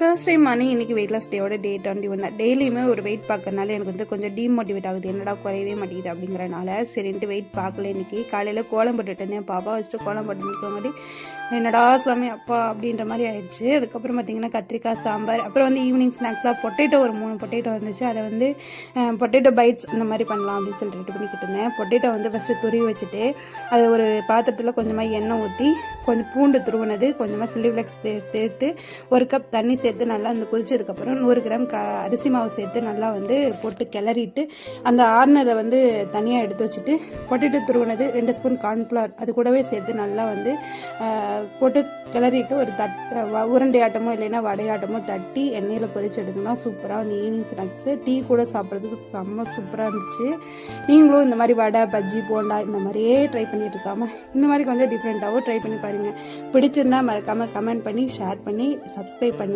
Thursday morning இன்றைக்கி weight loss டேயோட டே 21 தான். டெய்லியுமே ஒரு வெயிட் பார்க்கறனால எனக்கு வந்து கொஞ்சம் டீமோட்டிவேட் ஆகுது, என்னடா குறையவே மாட்டேங்குது அப்படிங்கிறனால சரின்ட்டு வெயிட் பார்க்கல. இன்றைக்கி காலையில் கோலம் போட்டுட்டு இருந்தேன், பாப்பா வச்சுட்டு கோலம் போட்டு நிற்கங்காட்டி என்னடா சாமி அப்பா அப்படின்ற மாதிரி ஆயிடுச்சு. அதுக்கப்புறம் பார்த்திங்கன்னா கத்திரிக்காய் சாம்பார், அப்புறம் வந்து ஈவினிங் ஸ்நாக்ஸாக பொட்டேட்டோ ஒரு 3 பொட்டேட்டோ இருந்துச்சு, அதை வந்து பொட்டேட்டோ பைட்ஸ் இந்த மாதிரி பண்ணலாம் அப்படின்னு சொல்லிட்டு ரெடி பண்ணிக்கிட்டு இருந்தேன். பொட்டேட்டோ வந்து ஃபஸ்ட்டு துருவி வச்சுட்டு அதை ஒரு பாத்திரத்தில் கொஞ்சமாக எண்ணெய் ஊற்றி கொஞ்சம் பூண்டு துருவினது, கொஞ்சமாக சில்லி ஃப்ளேக்ஸ் சேர்த்து 1 கப் தண்ணி சேர்த்து நல்லா அந்த கொதிச்சதுக்கப்புறம் 100 கிராம் அரிசி மாவு சேர்த்து நல்லா வந்து போட்டு கிளறிட்டு அந்த ஆறுனதை வந்து தனியாக எடுத்து வச்சுட்டு பொட்டேட்டோ துருவினது 2 ஸ்பூன் கார்ன்ஃப்ளவர் அது கூடவே சேர்த்து நல்லா வந்து போட்டு கிளறிட்டு ஒரு உருண்டை ஆட்டமோ இல்லைன்னா வடையாட்டமோ தட்டி எண்ணெயில் பொரிச்சு எடுத்தோம்னா சூப்பராக வந்து ஈவினிங் ஸ்நாக்ஸு டீ கூட சாப்பிட்றதுக்கு செம்ம சூப்பராக இருந்துச்சு. நீங்களும் இந்த மாதிரி வடை பஜ்ஜி போண்டா இந்த மாதிரியே ட்ரை பண்ணிட்டு இருக்காமல் இந்த மாதிரி கொஞ்சம் டிஃப்ரெண்ட்டாகவும் ட்ரை பண்ணி பாருங்கள். பிடிச்சிருந்தா மறக்காமல் கமெண்ட் பண்ணி ஷேர் பண்ணி சப்ஸ்கிரைப் பண்ணி